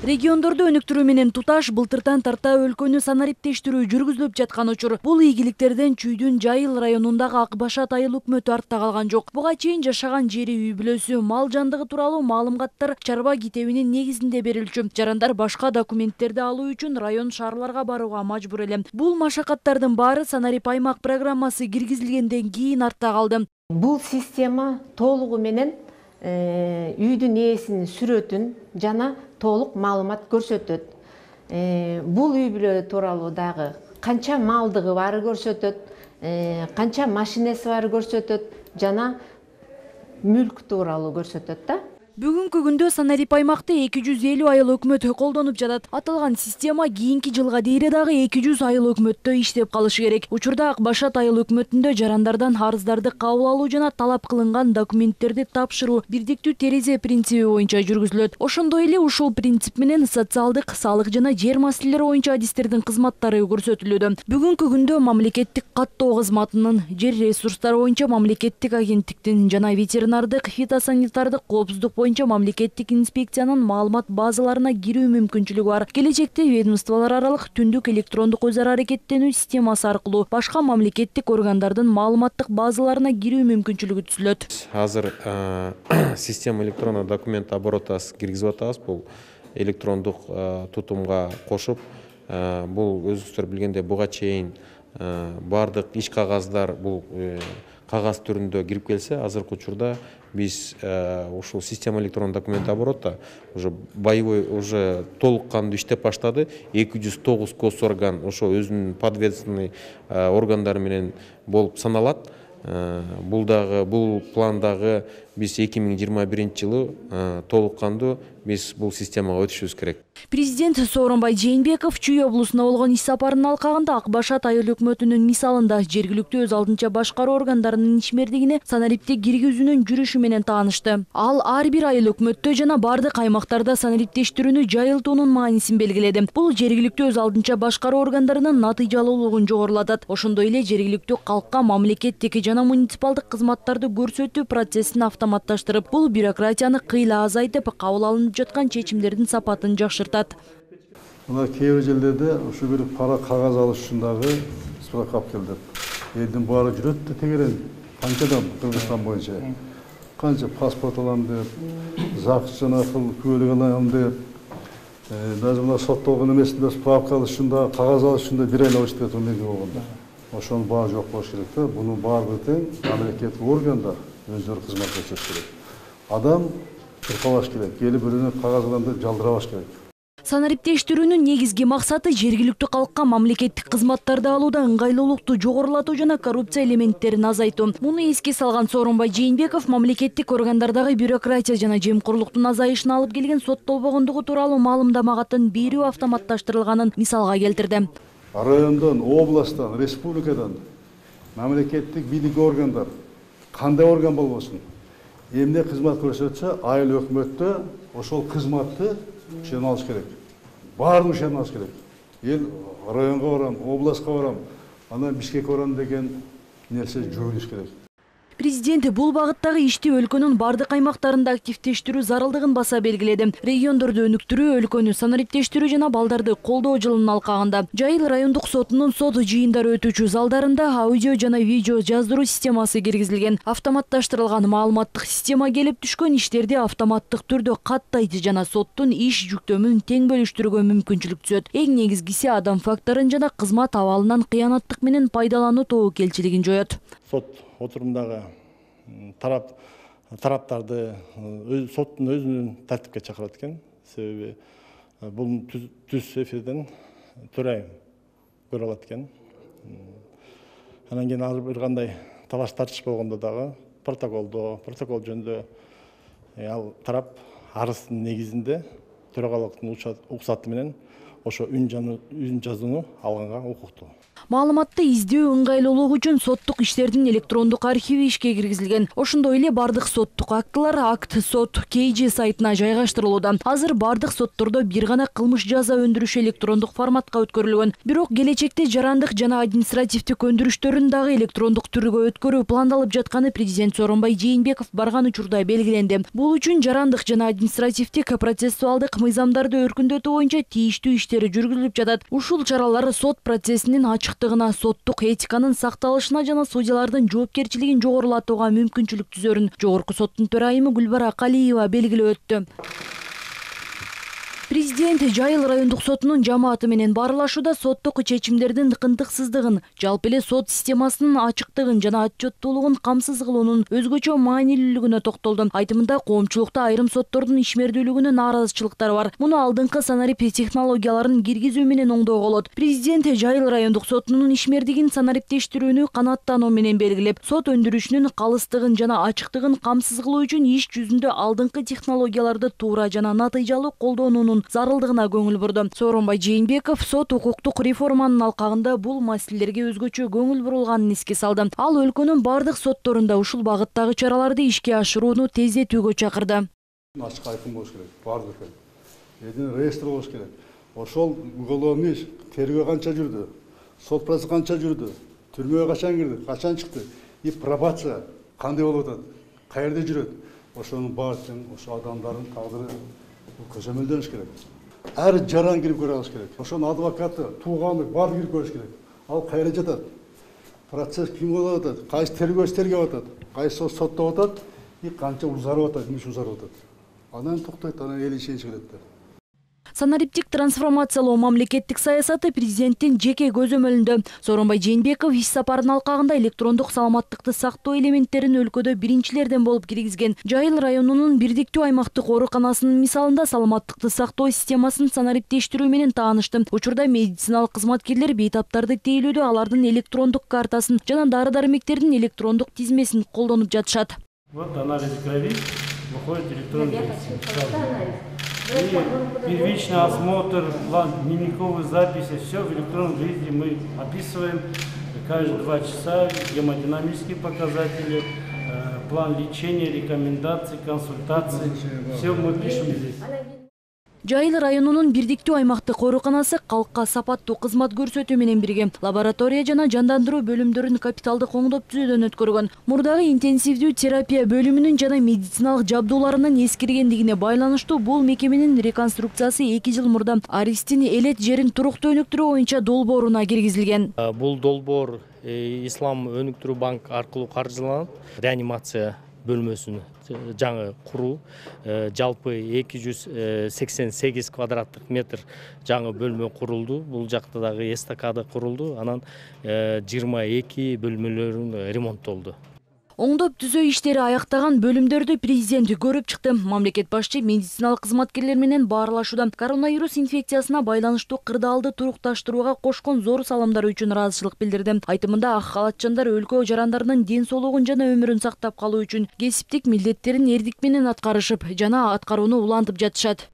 Региондордо өнүктүрүү менен туташ былтыртан тарта өлкөнү санариптештирүү жүргүзүлүп жаткан учур. Бул ийгиликтерден Чүйдүн Жайыл районундагы Акбашат айыл өкмөтү артта калган жок. Буга чейин жашаган жери, үй бүлөсү, мал жандыгы тууралуу маалыматтар чарба китебинин негизинде берилчү. Жарандар башка документтерди алуу үчүн район шаарларга барууга мажбур эле. Бул машакаттардын баары санарип аймак программасы киргизилгенден кийин артта калды. Бул система толугу менен үйдүн ээсинин сүрөтүн жана толук маалымат көрсөтөт. Бул үй бүлө тууралуу дагы канча малдыгы бары көрсөтөт, канча машинеси бары көрсөтөт, жана мүлк тууралуу көрсөтөт да. Бүгүнкү күндө санарип аймакта 250 айыл өкмөт колдонуп жатат. Аталган система кийинки жылга дейре дагы 200 айыл өкмөттө иштеп калышы керек. Учурда Акбашат айыл өкмөтүндө жарандардан арыздарды кабыл алуу жана талап кылынган документтерди тапшыруу бирдиктүү терезе принциби боюнча жүргүзүлөт. Ошондой эле ушул принцип менен социалдык, салык жана жер маселелери боюнча адистердин кызматтары көрсөтүлүүдө. Бүгүнкү күндө мамлекеттик каттоо кызматынын, жер ресурстары боюнча мамлекеттик агенттиктин жана ветеринардык, фитосанитардык коопсуздук боюнча мамлекеттик инспекциянын маалымат базаларына кирүү мүмкүнчүлүгү бар. Келечекте ведомстволор аралык түндүк электрондук өз ара аракеттенүү системасы аркылуу башка мамлекеттик органдардын маалыматтык базаларына кирүү мүмкүнчүлүгү түзүлөт. Азыр система электронный документ оборота киргизип атабыз. Бул электрондук тутумга кошуп, бул өзүңүздөр билгендей буга чейин бардык иш кагаздар бул кагаз түрүндө кирип келсе, азыркы учурда биз ушул система электронный документ оборота уже боевой, уже толук кандуу иштеп баштады. 209 госорган ошо өзүнүн подведомственный органдары менен болуп саналат. Бул пландагы биз 2021 жылы толук кандуу биз бул системага өтүшүбүз керек. Президент Сооронбай Жээнбеков Чүй облусуна болгон иш сапарынын алкагында Акбашат айыл өкмөтүнүн мисалында жергиликтүү өз алдынча башкаруу органдарынын ишмердигине санарипти киргизүүнүн жүрүшү менен таанышты. Ал ар бир айыл өкмөттө жана бардык аймактарда санариптештирүүнү жайылтуунун маанисин белгиледи. Бул жергиликтүү өз алдынча башкаруу органдарынын натыйжалуулугун жогорулатат. Ошондой эле жергиликтүү калкка мамлекеттик жана муниципалдык кызматтарды көрсөтүү процессин автоматташтырып, бул бюрократияны кыйла азайтып, кабыл алынып жаткан чечимдердин сапатын жакшыртат. Мына кээ бир жерлерде ушу бир пара кагаз алыш үчүн дагы справка алып келди. Элдин баары жүрөт да тегерен канчадан Кыргызстан боюнча канча паспорт алам деп, ЗАГС жана күбөлүк алам деп, даже мына соттолгон эмесинде справка алыш үчүн да, кагаз алыш үчүн да бир айлап иштеп эмне болгондо. Ошонун баары жок болуш керек да. Бунун баары тең мамлекеттик органдар өздөрү кызмат көрсөтүш керек. Адам тырпалаш керек, келип бирөөнү кагаз алам деп жалдырабаш керек. Санариптештирүүнүн негизги максаты жергиликтүү калкка мамлекеттик кызматтарды алууда ыңгайлуулукту жогорулатуу жана коррупция элементтерин азайтуу. Муну эске салган Сооронбай Жээнбеков мамлекеттик органдардагы бюрократия жана жемкорлуктун азайышына алып келген соттолбогондугу тууралуу маалымдама катын берүү автоматташтырылганын мисалга келтирди. Райондон, областтан, республикадан мамлекеттик бийлик органдар кандай орган болбосун, эмне кызмат көрсөтсө, айыл өкмөттө ошол кызматты ишене алыш керек. Баарын ишене алыш керек. Эл районго барам, областка барам, анан Бишкекке барам деген нерсе жойулуш керек. Президент бул багыттагы ишти өлкөнүн бардык аймактарында активдештирүү зарылдыгын баса белгиледи. Региондорду өнүктүрүү, өлкөнү санариптештирүү жана балдарды колдоо жылынын алкагында Жайыл райондук сотунун сот жыйындары өтүүчү залдарында аудио жана видео жаздыруу системасы киргизилген. Автоматташтырылган маалыматтык система келип түшкөн иштерди автоматтык түрдө каттайт жана соттун иш жүктөмүн тең бөлүштүрүүгө мүмкүнчүлүк түзөт. Эң негизгиси адам факторун жана кызмат абалынан кыянаттык менен пайдалануу тобокелчилигин жоет. Сот отурумдагы тараптарды соттун өзүнүн тартипке чакырат экен. Себеби бул түз эфирден төрайым көрө алат экен. Анан кийин ар бир кандай талаш тартыш болгондо дагы протокол жөнүндө ал тарап арыздын негизинде төрагалыктын уруксаты менен ошо үн жазууну алганга укуктуу. Маалыматты издөө ыңгайлуулугу үчүн соттук иштердин электрондук архиви ишке киргизилген. Ошондой эле бардык соттук актылар Акт сот KG сайтына жайгаштырылууда. Азыр бардык соттордо бир гана кылмыш жаза өндүрүшү электрондук форматка өткөрүлгөн. Бирок келечекте жарандык жана административдик өндүрүштөрүн дагы электрондук түргө өткөрүү пландалып жатканы президент Сооронбай Жээнбеков барган учурда белгиленди. Бул үчүн жарандык жана административдик процессуалдык мыйзамдарды өркүндөтүү боюнча тийиштүү иштери жүргүзүлүп жатат. Ушул чаралар сот процессинин ачыктыгына, соттук этиканын сакталышына жана судьялардын жоопкерчилигин жогорулатууга мүмкүнчүлүк түзөрүн Жогорку соттун төрайымы Гүлбара Калиева белгилеп өттү. Президент Жайыл райондук сотунун жамааты менен баарлашууда соттук чечимдердин ыкынтыксыздыгын, жалпы эле сот системасынын ачыктыгын жана отчеттуулугун камсыз кылуунун өзгөчө маанилүүлүгүнө токтолду. Айтымында коомчулукта айрым соттордун ишмердүүлүгүнө нааразычылыктар бар. Муну алдыңкы санарип технологияларын киргизүү менен оңдоого болот. Президент Жайыл райондук сотунун ишмердигин санариптештирүүнү канааттануу менен белгилеп, сот өндүрүшүнүн калыстыгын жана ачыктыгын камсыз кылуу үчүн иш жүзүндө алдыңкы технологияларды туура жана натыйжалуу колдонуунун зарылдыгына көңүл бурду. Сооронбай Жээнбеков сот укуктук реформанын алкагында бул маселелерге өзгөчө көңүл бурулганын эске салды. Ал өлкөнүн бардык сотторунда ушул багыттагы чараларды ишке ашырууну тездетүүгө чакырды. Ачык айкын болуш керек, бардык эле реестр болуш керек. Ошол уголовный иш тергөө канча жүрдү, сот процесси канча жүрдү, түрмөгө качан кирди, качан чыкты, и пробация кандай болуп атат, каерде жүрөт. Ошонун баардыгын, ошо адамдардын тагдыры көзөмөлдөнүш керек. Әр жаран кирип көрө алыш керек. Ошонун адвокаты, тууганы баары кирип көрүш керек. Ал кайра жатат? Процесс ким болуп атат? Кайсы тергөөчү тергеп атат? Кайсы соттоп атат? И канча узарып атат, эмне узарып атат? Анан токтойт, анан эл ишенич келет. Санариптик трансформациялоо мамлекеттик саясаты президенттин жеке көзөмөлүндө. Сооронбай Жээнбеков иш сапарынын алкагында электрондук саламаттыкты сактоо элементтерин өлкөдө биринчилерден болуп киргизген. Жайыл районунун бирдиктүү аймактык ооруканасынын мисалында саламаттыкты сактоо системасын санариптештирүү менен таанышты. Учурда медициналык кызматкерлер бейтаптарды тейлөөдө алардын электрондук картасын жана дары-дармектердин электрондук тизмесин колдонуп жатышат. Вот анализ крови выходит электронный. И первичный осмотр, план дневниковой записи, все в электронном виде мы описываем каждые 2 часа, гемодинамические показатели, план лечения, рекомендации, консультации, все мы пишем здесь. Жайыл районунун бирдиктүү аймактык ооруканасы калкка сапаттуу кызмат көрсөтүү менен бирге лаборатория жана жандандыруу бөлүмдөрүн капиталдык оңдоп түзүүдөн өткөргөн. Мурдагы интенсивдүү терапия бөлүмүнүн жана медициналык жабдууларынын эскиргендигине байланыштуу бул мекеменин реконструкциясы 2 жыл мурда Аристин элет жерин туруктуу өнүктүрүү боюнча долбооруна киргизилген. Бул долбоор Ислам өнүктүрүү банк аркылуу каржыланып, реанимация бөлмөсүн жаңы куруу, жалпы 288 квадраттык метр жаңы бөлмө курулду. Бул жакта дагы эстакада курулду. Анан 22 бөлмөлөрүн ремонттолду. Оңдоп түзөө иштери аяктаган бөлүмдөрдү президент көрүп чыкты. Мамлекет башчы медициналык кызматкерлер менен баарлашууда коронавирус инфекциясына байланыштуу кырдаалды турукташтырууга кошкон зор салымдары үчүн ыраазычылык билдирди. Айтымында ак халатчандар өлкө жарандарынын ден соолугун жана өмүрүн сактап калуу үчүн кесиптик милдеттерин эрдик менен аткарышып жана аткарууну улантып жатышат.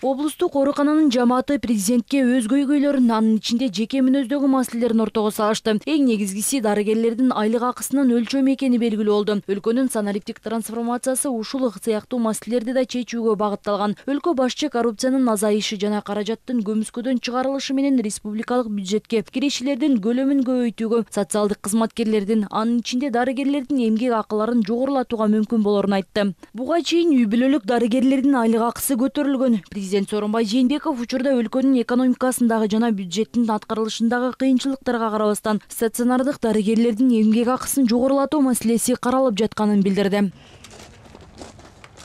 Облустук оорукананын жамааты президентке өз көйгөйлөрүн, анын ичинде жеке мүнөздөгү маселелерин ортого салышты. Эң негизгиси дарыгерлердин айлык акысынын өлчөмү экени белгилүү болду. Өлкөнүн санариптик трансформациясы ушул сыяктуу маселелерди да чечүүгө багытталган. Өлкө башчы коррупциянын азайышы жана каражаттын көмүскөдөн чыгарылышы менен республикалык бюджетке кирешилердин көлөмүн көбөйтүүгө, социалдык кызматкерлердин, анын ичинде дарыгерлердин эмгек акыларын жогорулатууга мүмкүн болорун айтты. Буга чейин үй бүлөлүк дарыгерлердин айлык акысы көтөрүлгөн. Президент Сооронбай Жээнбеков учурда өлкөнүн экономикасындагы жана бюджеттин аткарылышындагы кыйынчылыктарга карабастан стационардык дарыгерлердин эмгек акысын жогорулатуу маселеси каралып жатканын билдирди.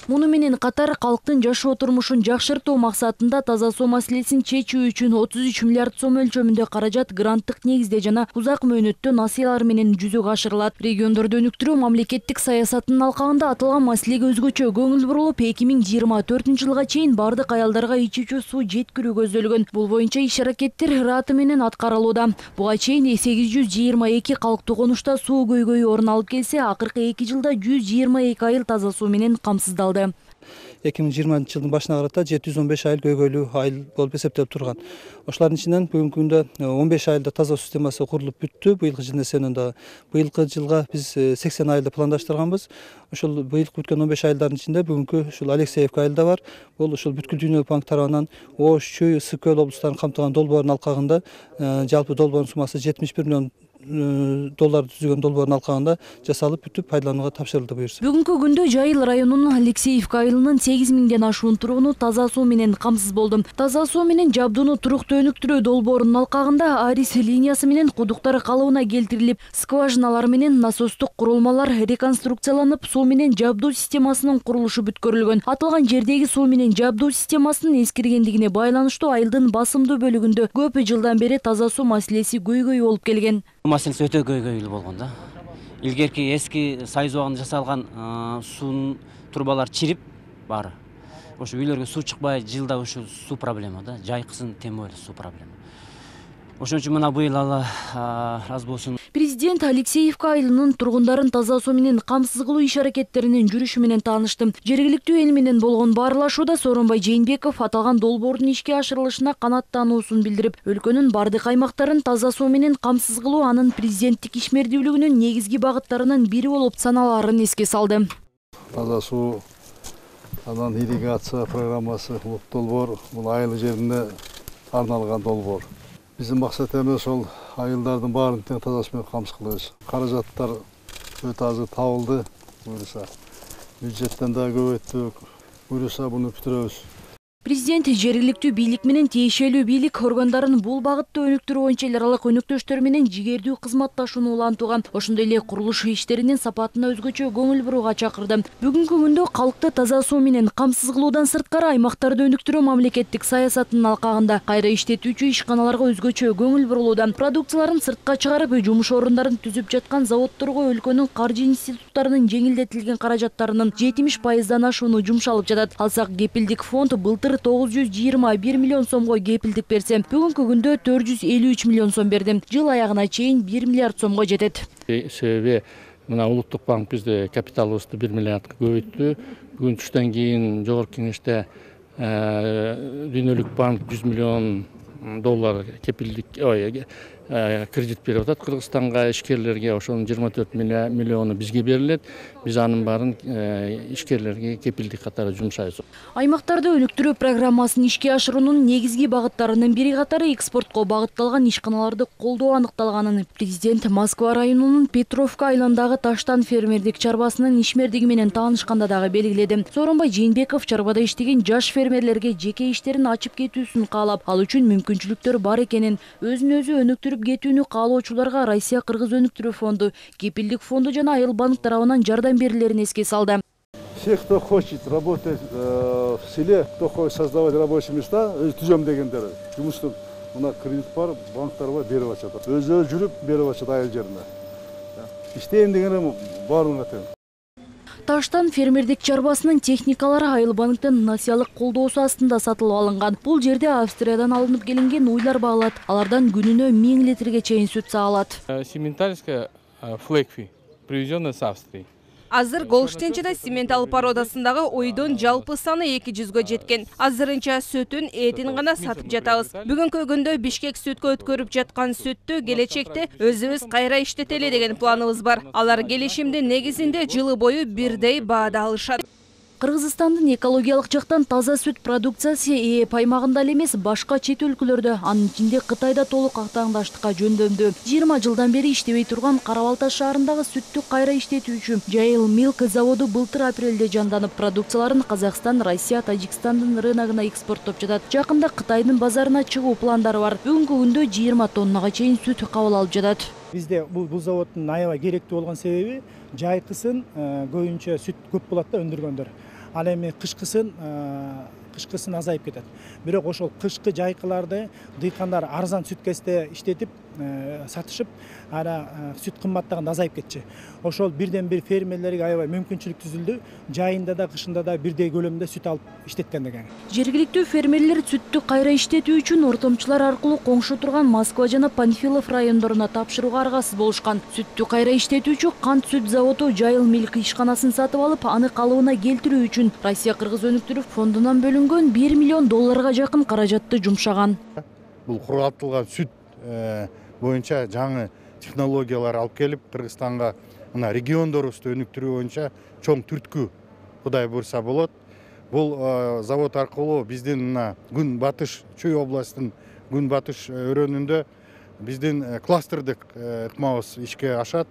Муну менен катар калктын жашоо турмушун жакшыртуу максатында таза суу маселесин чечүү үчүн 33 миллиард сом өлчөмүндө каражат гранттык негизде жана узак мөөнөттүү насыялар менен жүзөгө ашырылат. Региондорду өнүктүрүү мамлекеттик саясатынын алкагында аталган маселеге өзгөчө көңүл бурулуп, 2024 жылга чейин бардык аялдарга ичүүчү суу жеткирүү көздөлгөн. Бул боюнча иш аракеттер ыраты менен аткарылууда. Буга чейин 822 калктуу конушта суу көйгөйү орун алып келсе, акыркы 2 жылда 122 айыл таза суу менен камсыздалды. 2020 жылдын башына карата 715 айыл көйгөйлүү айыл болуп эсептелип турган. Ошолордун ичинен бүгүнкү күндө 15 айылда таза системасы курулуп бүттү. Быйылкы жылдын эсебинен дагы быйылкы жылга биз 80 айылды пландаштырганбыз. Ошол быйылкы бүткөн 15 айылдардын ичинде бүгүнкү ушул Алексеевка айылда бар. Бул ушул бүткүл дүйнөлүк банк тарабынан Ош, Чүй, Ысык көл облустарын камтыган долбоордун алкагында жалпы долбоордун суммасы 71 миллион доллар түзүгөн долбоордун алкагында жасалып бүтүп пайдаланууга тапшырылды буюрса. Бүгүнкү күндө Жайыл районунун Алексеевка айылынын 8000ден ашуун тургуну таза суу менен камсыз болду. Таза суу менен жабдууну туруктуу өнүктүрүү долбоорунун алкагында Арис линиясы менен кудуктар калыбына келтирилип, скважиналар менен насостук курулмалар реконструкцияланып, суу менен жабдуу системасынын курулушу бүткөрүлгөн. Аталган жердеги суу менен жабдуу системасынын эскиргендигине байланыштуу айылдын басымдуу бөлүгүндө көп жылдан бери таза суу маселеси көйгөй болуп келген. Маселеси өтө көйгөйлүү болгон да. Илгерки эски Союз убагында жасалган суунун трубалар чирип баары. Ошо үйлөргө суу чыкпай, жылда ошо суу проблема да. Жайкысын тем более суу проблема. Ошон үчүн мына быйыл Алла разы болсун. Президент Алексеевка айылынын тургундарын таза суу менен камсыз кылуу иш-аракеттеринин жүрүшү менен таанышты. Жергиликтүү эл менен болгон баарлашууда Сооронбай Жээнбеков аталган долбоордун ишке ашырылышына канааттануусун билдирип, өлкөнүн бардык аймактарын таза суу менен камсыз кылуу анын президенттик ишмердүүлүгүнүн негизги багыттарынын бири болуп саналаарын эске салды. Таза суу, анан ирригация программасы, долбоор бул айыл жерине арналган долбоор. Биздин максат эмес ошол айылдардын баарын тең таза суу менен камсыз кылабыз. Каражаттар өтө азыр табылды. Буюрса бюджеттен да көбөйттүк. Буюрса буну бүтүрөбүз. Президент жергиликтүү бийлик менен тиешелүү бийлик органдарын бул багытта өнүктүрүү боюнча эл аралык өнөктөштөр менен жигердүү кызматташууну улантууга, ошондой эле курулуш иштеринин сапатына өзгөчө көңүл бурууга чакырды. Бүгүнкү күндө калкты таза суу менен камсыз кылуудан сырткары аймактарды өнүктүрүү мамлекеттик саясатынын алкагында кайра иштетүүчү ишканаларга өзгөчө көңүл бурулууда. Продукцияларын сыртка чыгарып, жумуш орундарын түзүп жаткан заводдорго өлкөнүн каржы институттарынын жеңилдетилген каражаттарынын 70%дан ашууну жумшалып жатат. Алсак кепилдик фонд былтыр 921 миллион сомго кепилдик берсе, бүгүнкү күндө 453 миллион сом берди. Жыл аягына чейин 1 миллиард сомго жетет. Себеби мына Улуттук банк бизде капиталыбызды 1 миллиардка көбөйттү. Бүгүн түштөн кийин жогорку кеңеште Дүйнөлүк банк 100 миллион доллар кепилдик кредит берип атат Кыргызстанга, ишкерлерге. Ошонун 24 миллиону бизге берилет. Биз анын баарын ишкерлерге кепилдик катары жумшайбыз. Аймактарды өнүктүрүү программасын ишке ашыруунун негизги багыттарынын бири катары экспортко багытталган ишканаларды колдоо аныкталганын президент Москва районунун Петровка айылындагы Таштан фермердик чарбасынын ишмердиги менен таанышканда дагы белгиледи. Сооронбай Жээнбеков чарбада иштеген жаш фермерлерге жеке иштерин ачып кетүүсүн каалап, ал үчүн мүмкүнчүлүктөр бар экенин, өзүн өзү өнүктүрүп кетүүнү каалоочуларга Россия Кыргыз өнүктүрүү фонду, Кепилдик фонду жана Айыл банк тарабынан жардам берилерин эске салды. Все, кто хочет работать в селе, кто хочет создавать рабочие места, түзөм дегендер, жумуштун мына кредит бар, банктарга берип атышат. Өзү жүрүп берип атышат айыл жерине. Иштейм дегенде баарына тең. Таштан фермердик чарбасынын техникалары Айыл банктын насиялык колдоосу астында сатылып алынган. Бул жерде Австриядан алынып келинген уйлар багылат. Алардан күнүнө 1000 литрге чейин сүт саалат. Симментальская флэкфи, привезенная с Австрии. Азыр Голштен жана Симментал породасындагы уйдун жалпы саны 200гө жеткен. Азырынча сүтүн, этин гана сатып жатабыз. Бүгүнкү күндө Бишкек сүткө өткөрүп жаткан сүттү келечекте өзүбүз кайра иштетели деген планыбыз бар. Алар келишимдин негизинде жылы бою бирдей баада алышат. Кыргызстандын экологиялык жактан таза сүт продукциясы ЭЭП аймагында эле эмес, башка чет өлкөлөрдө, анын ичинде Кытайда толук актаңдаштыкка жөндөмдү. 20 жылдан бери иштебей турган Карабалта шаарындагы сүттү кайра иштетүүчү Жайыл Milk заводу былтыр апрелде жанданып, продукцияларын Казакстан, Россия, Тажикстандын рыногуна экспорттоп жатат. Жакында Кытайдын базарына чыгуу пландары бар. Бүгүнкү күндө 20 тоннага чейин сүт кабыл алып жатат. Бизде бул заводдун аябай керектүү болгон себеби жайкысын көбүнчө сүт көп болот да өндүргөндөр. Ал эми кышкысын азайып кетет. Бирок ошол кышкы жайкыларды дыйкандар арзан сүт кесте иштетип сатышып, ара сүт кымбаттаганда азайып кетчү. Ошол бирден бир фермерлерге аябай мүмкүнчүлүк түзүлдү. Жайында да, кышында да бирдей көлөмдө сүт алып иштеткен деген. Жергиликтүү фермерлер сүттү кайра иштетүү үчүн ортомчулар аркылуу коңшу турган Москва жана Панфилов райондоруна тапшырууга аргасыз болушкан. Сүттү кайра иштетүүчү Кант сүт заводу Жайыл Милк ишканасын сатып алып, аны калыбына келтирүү үчүн Россия-Кыргыз өнүктүрүү фондунан бөлүнгөн $1 миллион жакын каражатты жумшаган. Бул кургатылган сүт боюнча жаңы технологиялар алып келип, Кыргызстанга мына региондорубузду өнүктүрүү боюнча чоң түрткү Кудай буйрса болот. Бул завод аркылуу биздин мына Күн Батыш Чүй областынын Күн Батыш өрөөнүндө биздин кластердик ыкмабыз ишке ашат.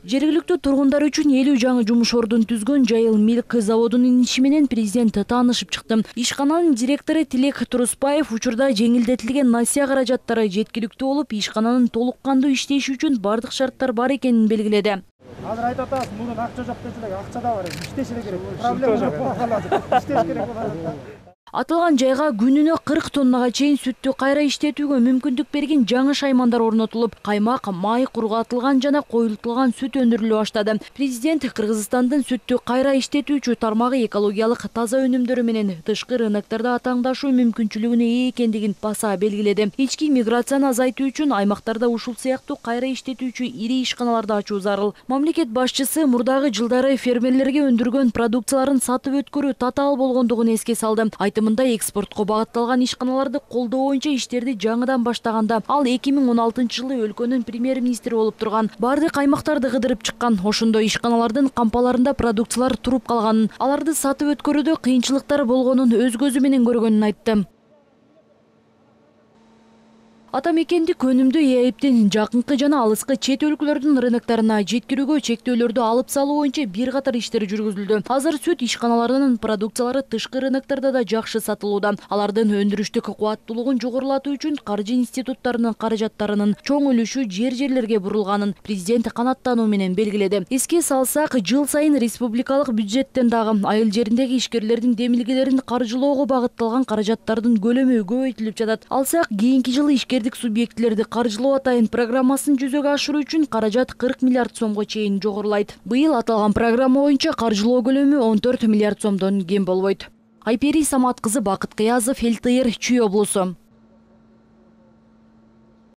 Жергиликтүү тургундар үчүн 50 жаңы жумуш ордун түзгөн Жайыл Милк заводунун иши менен президент таанышып чыкты. Ишкананын директору Тилек Туруспаев учурда жеңилдетилген насия каражаттары жеткиликтүү болуп, ишкананын толук кандуу иштеши үчүн бардык шарттар бар экенин белгиледи. Азыр айтып атасыз, мурун акча жок десе эле, акча да бар. Иштеш керек. Проблема жок болуп калат. Иштеш керек болот. Аталган жайга күнүнө 40 тоннага чейин сүттү кайра иштетүүгө мүмкүндүк берген жаңы шаймандар орнотулуп, каймак, май, кургатылган жана коюлтулган сүт өндүрүлө баштады. Президент Кыргызстандын сүттү кайра иштетүүчү тармагы экологиялык таза өнүмдөрү менен тышкы рыноктарда атаңдашуу мүмкүнчүлүгүнө ээ экендигин баса белгиледи. Ички миграцияны азайтуу үчүн аймактарда ушул сыяктуу кайра иштетүүчү ири ишканаларды ачуу зарыл. Мамлекет башчысы мурдагы жылдары фермерлерге өндүргөн продукцияларын сатып өткөрүү татаал болгондугун эске салды. Мында экспортко багытталган ишканаларды колдоо боюнча иштерди жаңыдан баштаганда ал 2016 жылы өлкөнүн премьер-министри болуп турган. Бардык аймактарды кыдырып чыккан. Ошондо ишканалардын кампаларында продукциялар туруп калганын, аларды сатып өткөрүүдө кыйынчылыктар болгонун өз көзү менен көргөнүн айтты. Атамекендик өнүмдү ЭАЭПтин жакынкы жана алыскы чет өлкөлөрдүн рыноктарына жеткирүүгө чектөөлөрдү алып салуу боюнча бир катар иштер жүргүзүлдү. Азыр сүт ишканаларынын продукциялары тышкы рыноктарда да жакшы сатылууда. Алардын өндүрүштүк кубаттуулугун жогорулатуу үчүн каржы институттарынын каражаттарынын чоң үлүшү жер-жерлерге бурулганын президент канаттануу менен белгиледи. Эске салсак, жыл сайын республикалык бюджеттен дагы айыл жериндеги ишкерлердин демилгелерин каржылоого багытталган каражаттардын көлөмү көбөйтүлүп жатат. Алсак, кийинки жылы субъектилерди каржылоо атайын программасын жүзөгө ашыруу үчүн каражат 40 миллиард сомго чейин жогорулайт. Быйыл аталган программа боюнча каржылоо көлөмү 14 миллиард сомдон кем болбойт. Айпери Самат кызы, Бакыт Кыязов, ЛТР, Чүй облусу.